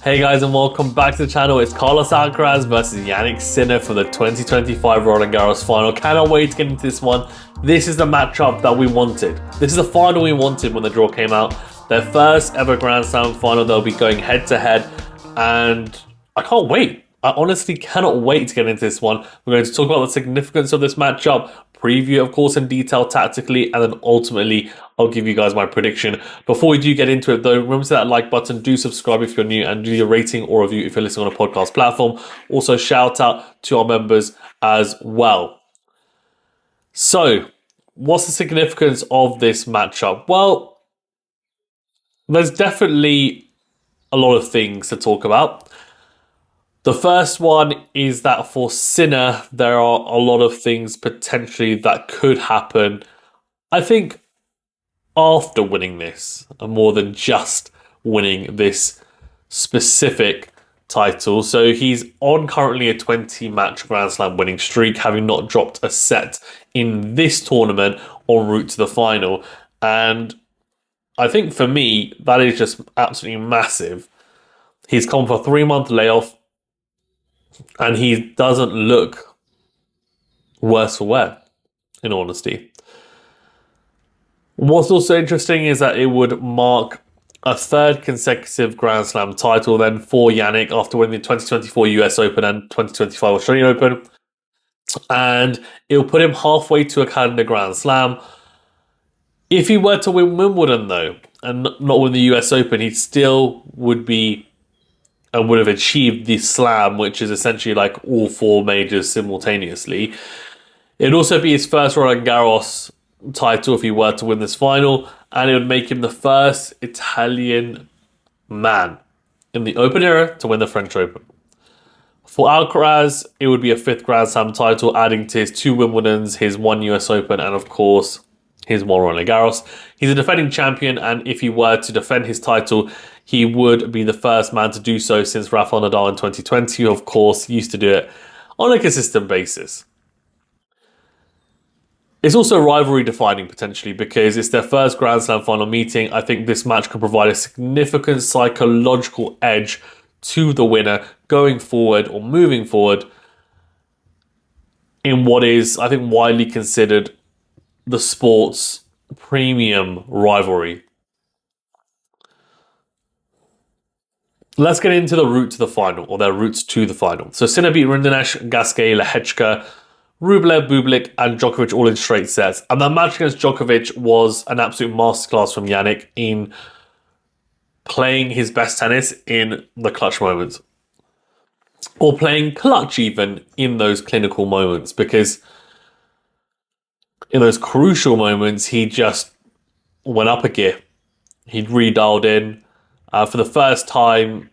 Hey guys, and welcome back to the channel. It's Carlos Alcaraz versus Jannik Sinner for the 2025 Roland Garros final. Cannot wait to get into this one. This is the matchup that we wanted. This is the final we wanted when the draw came out. Their first ever Grand Slam final. They'll be going head to head, and I can't wait. I honestly cannot wait to get into this one. We're going to talk about the significance of this matchup, preview, of course, in detail tactically, and then ultimately I'll give you guys my prediction. Before we do get into it though, remember to hit that like button, do subscribe if you're new, and do your rating or review if you're listening on a podcast platform. Also, shout out to our members as well. So, what's the significance of this matchup? Well, there's definitely a lot of things to talk about. The first one is that for Sinner, there are a lot of things potentially that could happen. I think after winning this, more than just winning this specific title. So he's on currently a 20-match Grand Slam winning streak, having not dropped a set in this tournament en route to the final. And I think for me, that is just absolutely massive. He's come for a 3-month layoff, and he doesn't look worse for wear, in honesty. What's also interesting is that it would mark a third consecutive Grand Slam title then for Jannik after winning the 2024 US Open and 2025 Australian Open. And it'll put him halfway to a calendar Grand Slam. If he were to win Wimbledon, though, and not win the US Open, he still would be and would have achieved the slam, which is essentially like all 4 majors simultaneously. It'd also be his first Roland Garros title if he were to win this final, and it would make him the first Italian man in the Open era to win the French Open. For Alcaraz, it would be a 5th Grand Slam title, adding to his 2 Wimbledons, his 1 US Open, and of course, his 1 Roland Garros. He's a defending champion, and if he were to defend his title, he would be the first man to do so since Rafael Nadal in 2020, who of course used to do it on a consistent basis. It's also rivalry defining potentially because it's their first Grand Slam final meeting. I think this match can provide a significant psychological edge to the winner going forward or moving forward in what is, I think, widely considered the sport's premium rivalry. Let's get into the route to the final, or their routes to the final. So Sinner beat Rinderknecht, Gasquet, Lehechka, Rublev, Bublik, and Djokovic all in straight sets. And that match against Djokovic was an absolute masterclass from Jannik in playing his best tennis in the clutch moments. Or playing clutch even in those clinical moments, because in those crucial moments, he just went up a gear. He'd redialed in. For the first time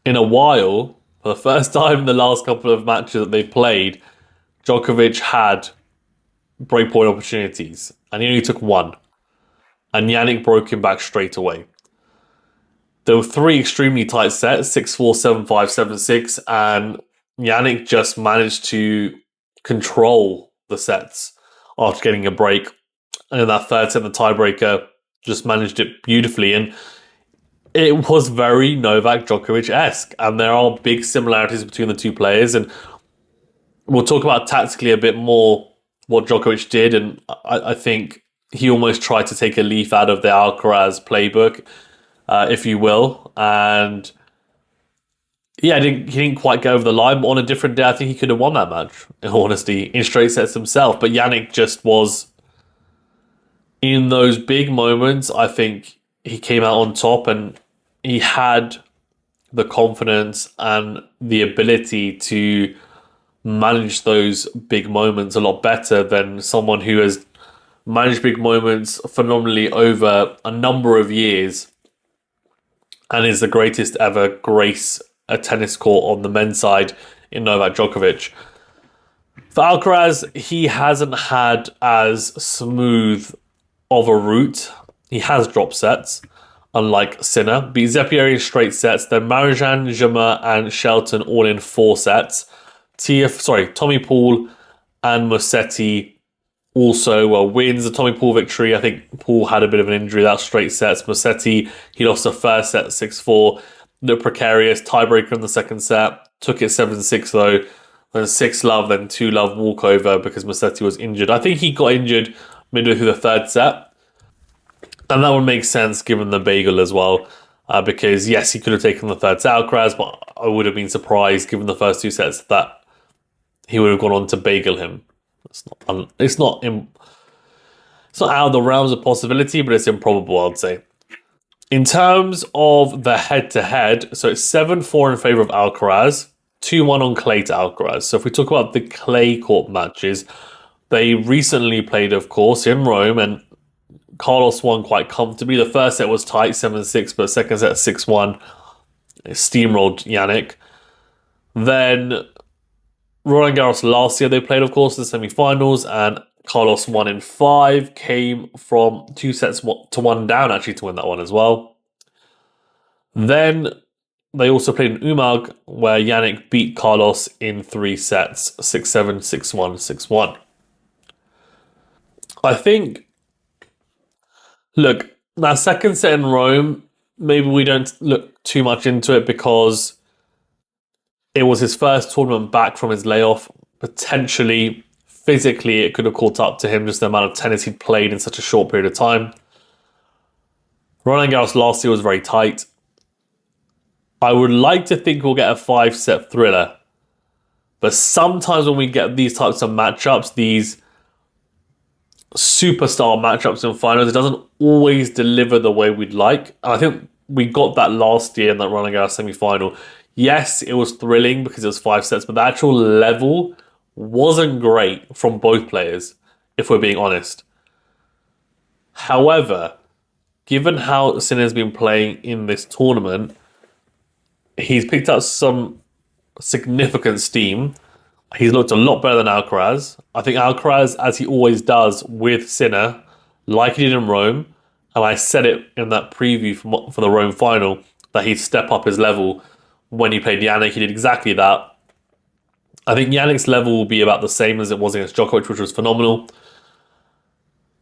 in a while, for the first time in the last couple of matches that they've played, Djokovic had breakpoint opportunities, and he only took 1. And Jannik broke him back straight away. There were 3 extremely tight sets, 6-4, 7-5, 7-6, and Jannik just managed to control the sets after getting a break. And in that third set, the tiebreaker, just managed it beautifully, and it was very Novak Djokovic-esque, and there are big similarities between the two players, and we'll talk about tactically a bit more what Djokovic did, and I think he almost tried to take a leaf out of the Alcaraz playbook, if you will, and yeah, he didn't quite go over the line, but on a different day, I think he could have won that match, in all honesty, in straight sets himself, but Jannik just was, in those big moments, I think he came out on top, and he had the confidence and the ability to manage those big moments a lot better than someone who has managed big moments phenomenally over a number of years and is the greatest ever grace a tennis court on the men's side in Novak Djokovic. For Alcaraz, he hasn't had as smooth of a route. He has dropped sets, unlike Sinner. Beat Zeppieri in straight sets, then Marijan, Jammer, and Shelton all in 4 sets. Tommy Paul and Musetti also wins. The Tommy Paul victory, I think Paul had a bit of an injury. That straight sets. Musetti, he lost the first set 6-4. looked precarious. Tiebreaker in the second set. Took it 7-6 though. Then 6-love, then 2-love walkover because Musetti was injured. I think he got injured midway through the third set. And that would make sense given the bagel as well. Because yes, he could have taken the third set Alcaraz, but I would have been surprised given the first two sets that he would have gone on to bagel him. It's not out of the realms of possibility, but it's improbable, I'd say. In terms of the head-to-head, so it's 7-4 in favour of Alcaraz, 2-1 on clay to Alcaraz. So if we talk about the clay court matches, they recently played, of course, in Rome, and Carlos won quite comfortably. The first set was tight, 7-6, but second set 6-1. It steamrolled Jannik. Then Roland Garros last year they played, of course, in the semi-finals, and Carlos won in 5, came from 2-1 down actually to win that one as well. Then they also played in Umag, where Jannik beat Carlos in 3 sets, 6-7, 6-1, 6-1. I think, look, that second set in Rome, maybe we don't look too much into it because it was his first tournament back from his layoff. Potentially, physically, it could have caught up to him, just the amount of tennis he'd played in such a short period of time. Roland Garros last year was very tight. I would like to think we'll get a 5-set thriller. But sometimes when we get these types of matchups, these superstar matchups in finals, it doesn't always deliver the way we'd like. And I think we got that last year in that Roland Garros semi-final. Yes, it was thrilling because it was 5 sets, but the actual level wasn't great from both players, if we're being honest. However, given how Sinner's been playing in this tournament, he's picked up some significant steam. He's looked a lot better than Alcaraz. I think Alcaraz, as he always does with Sinner, like he did in Rome, and I said it in that preview for the Rome final, that he'd step up his level when he played Jannik. He did exactly that. I think Jannik's level will be about the same as it was against Djokovic, which was phenomenal.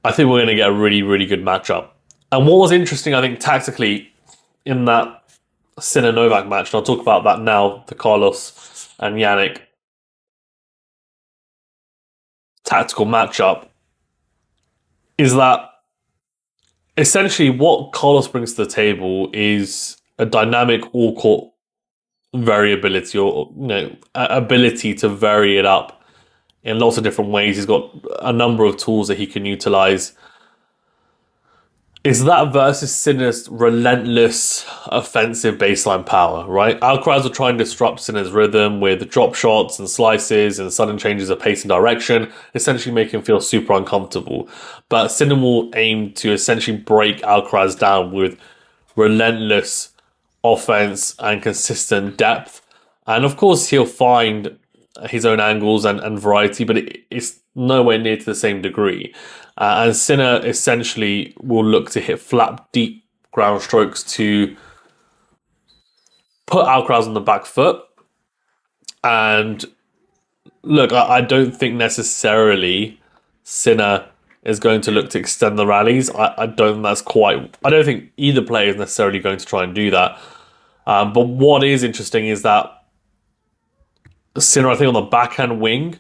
I think we're going to get a really, really good matchup. And what was interesting, I think, tactically in that Sinner-Novak match, and I'll talk about that now, the Carlos and Jannik tactical matchup, is that essentially what Carlos brings to the table is a dynamic all-court variability, or ability to vary it up in lots of different ways. He's got a number of tools that he can utilize. Is that versus Sinner's relentless offensive baseline power, right? Alcaraz will try and disrupt Sinner's rhythm with drop shots and slices and sudden changes of pace and direction, essentially make him feel super uncomfortable. But Sinner will aim to essentially break Alcaraz down with relentless offense and consistent depth. And of course, he'll find his own angles and variety, but it's nowhere near to the same degree. And Sinner essentially will look to hit flat, deep ground strokes to put Alcaraz on the back foot. And look, I don't think necessarily Sinner is going to look to extend the rallies. I don't think either player is necessarily going to try and do that. But what is interesting is that Sinner, I think, on the backhand wing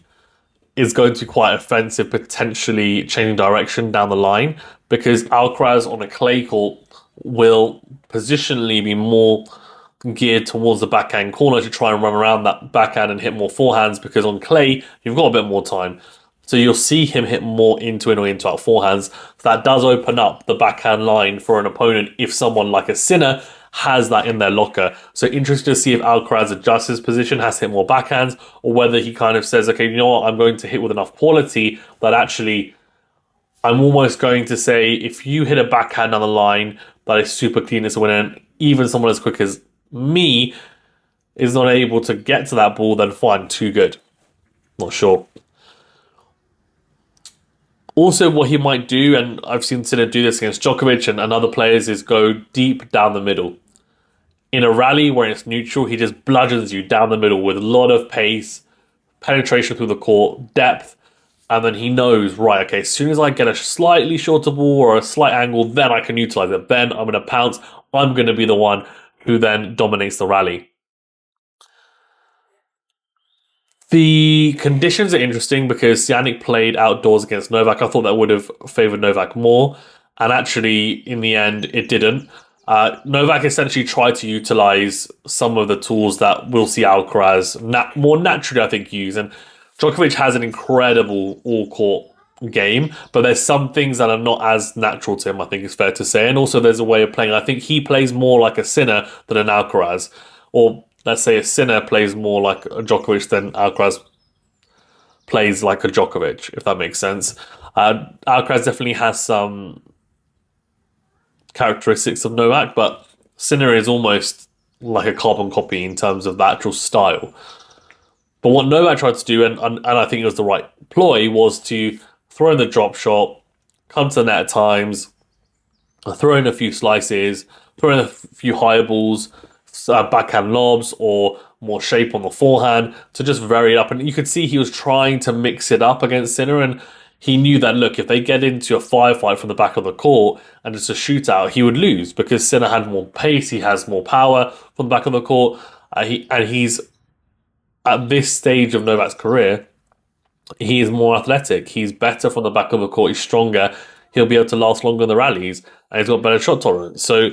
is going to be quite offensive, potentially changing direction down the line, because Alcaraz on a clay court will positionally be more geared towards the backhand corner to try and run around that backhand and hit more forehands, because on clay, you've got a bit more time. So you'll see him hit more into-in or into-out forehands. So that does open up the backhand line for an opponent if someone like a Sinner has that in their locker. So interested to see if Alcaraz adjusts his position, has to hit more backhands, or whether he kind of says, okay, you know what, I'm going to hit with enough quality that actually I'm almost going to say, if you hit a backhand on the line that is super clean as a winner, and even someone as quick as me is not able to get to that ball, then fine, too good. Not sure. Also, what he might do, and I've seen Sinner do this against Djokovic and other players, is go deep down the middle. In a rally where it's neutral, he just bludgeons you down the middle with a lot of pace, penetration through the court, depth, and then he knows, right, okay, as soon as I get a slightly shorter ball or a slight angle, then I can utilize it. Then I'm going to pounce. I'm going to be the one who then dominates the rally. The conditions are interesting because Jannik played outdoors against Novak. I thought that would have favoured Novak more. And actually, in the end, it didn't. Novak essentially tried to utilise some of the tools that we'll see Alcaraz more naturally, I think, use. And Djokovic has an incredible all-court game, but there's some things that are not as natural to him, I think it's fair to say. And also there's a way of playing. I think he plays more like a Sinner than an Alcaraz. Or let's say a Sinner plays more like a Djokovic than Alcaraz plays like a Djokovic, if that makes sense. Alcaraz definitely has some characteristics of Novak, but Sinner is almost like a carbon copy in terms of the actual style. But what Novak tried to do, and I think it was the right ploy, was to throw in the drop shot, come to the net at times, throw in a few slices, throw in a few higher balls, backhand lobs, or more shape on the forehand to just vary it up. And you could see he was trying to mix it up against Sinner, and he knew that, look, if they get into a firefight from the back of the court and it's a shootout, he would lose because Sinner had more pace, he has more power from the back of the court, he's at this stage of Novak's career, he is more athletic. He's better from the back of the court. He's stronger. He'll be able to last longer in the rallies, and he's got better shot tolerance. So,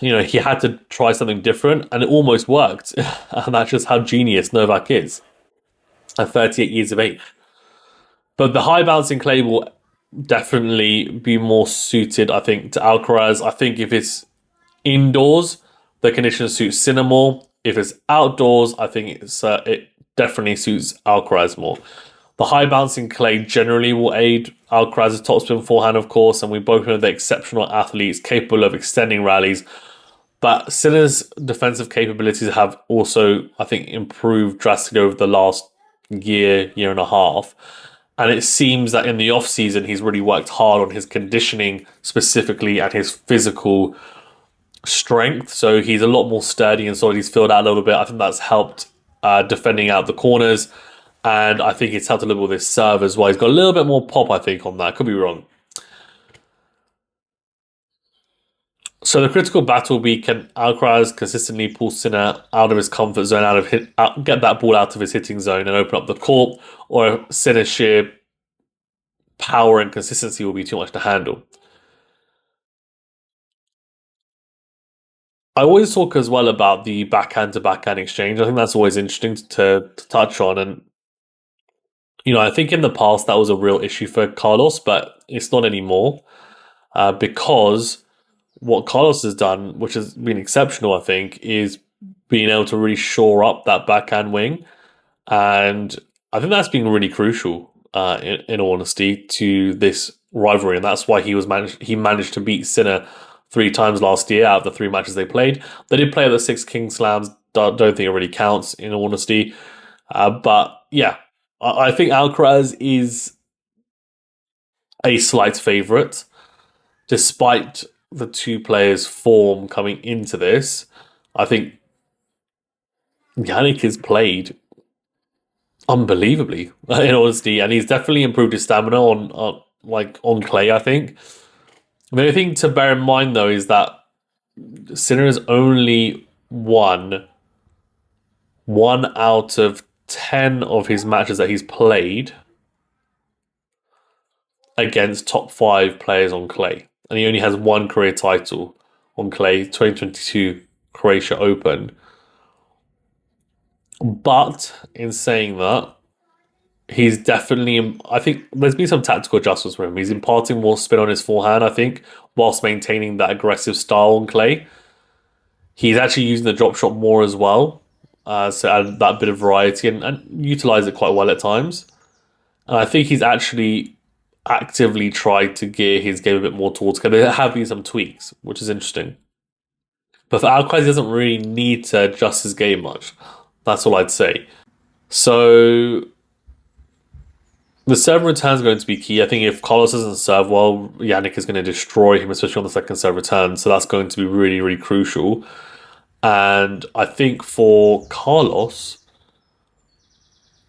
he had to try something different, and it almost worked. And that's just how genius Novak is at 38 years of age. But the high bouncing clay will definitely be more suited, I think, to Alcaraz. I think if it's indoors, the conditions suit Sinner more. If it's outdoors, I think it definitely suits Alcaraz more. The high bouncing clay generally will aid Alcaraz's topspin forehand, of course, and we both know they're exceptional athletes capable of extending rallies. But Sinner's defensive capabilities have also, I think, improved drastically over the last year and a half. And it seems that in the off-season, he's really worked hard on his conditioning specifically and his physical strength. So he's a lot more sturdy and solid. He's filled out a little bit. I think that's helped defending out the corners. And I think it's helped a little with his serve as well. He's got a little bit more pop, I think, on that. Could be wrong. So the critical battle will be, can Alcaraz consistently pull Sinner out of his comfort zone, get that ball out of his hitting zone and open up the court, or Sinner's sheer power and consistency will be too much to handle. I always talk as well about the backhand to backhand exchange. I think that's always interesting to touch on. And, I think in the past that was a real issue for Carlos, but it's not anymore because what Carlos has done, which has been exceptional, I think, is being able to really shore up that backhand wing. And I think that's been really crucial, in all honesty, to this rivalry. And that's why he managed to beat Sinner 3 times last year out of the 3 matches they played. They did play at the 6 King Slams. Don't think it really counts, in all honesty. But yeah, I think Alcaraz is a slight favourite, despite the 2 players' form coming into this. I think Jannik has played unbelievably, in honesty, and he's definitely improved his stamina on clay, I think. The only thing to bear in mind, though, is that Sinner has only won 1 out of 10 of his matches that he's played against top 5 players on clay. And he only has 1 career title on clay, 2022 Croatia Open. But in saying that, he's definitely, I think there's been some tactical adjustments for him. He's imparting more spin on his forehand, I think, whilst maintaining that aggressive style on clay. He's actually using the drop shot more as well, so add that bit of variety and utilize it quite well at times. And I think he's actually actively tried to gear his game a bit more towards clay. There have been some tweaks, which is interesting. But for Alcaraz, he doesn't really need to adjust his game much. That's all I'd say. So the serve return is going to be key. I think if Carlos doesn't serve well, Jannik is going to destroy him, especially on the second serve return. So that's going to be really, really crucial. And I think for Carlos,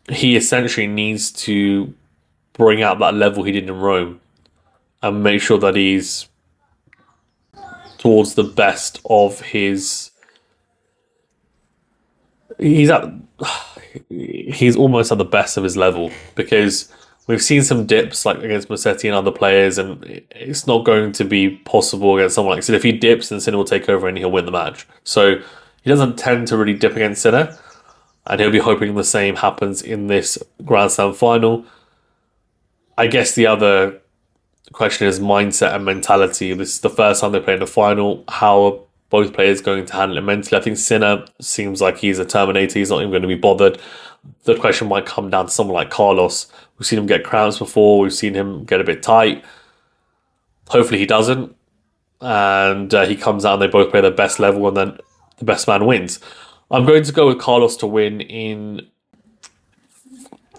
he essentially needs to bring out that level he did in Rome and make sure that he's towards the best of his. He's almost at the best of his level, because we've seen some dips like against Musetti and other players, and it's not going to be possible against someone like Sinner. If he dips, then Sinner will take over and he'll win the match. So he doesn't tend to really dip against Sinner, and he'll be hoping the same happens in this Grand Slam final. I guess the other question is mindset and mentality. This is the first time they play in the final. How are both players going to handle it mentally? I think Sinner seems like he's a Terminator. He's not even going to be bothered. The question might come down to someone like Carlos. We've seen him get cramps before. We've seen him get a bit tight. Hopefully he doesn't. And he comes out and they both play their best level, and then the best man wins. I'm going to go with Carlos to win in...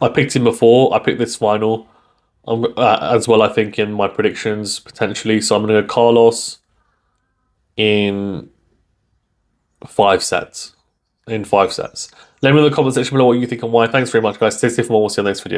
I picked him before. I picked this final as well, I think, in my predictions, potentially. So I'm going to go Carlos in 5 sets. Let me know in the comment section below what you think and why. Thanks very much, guys. Stay safe and we'll see you in the next video.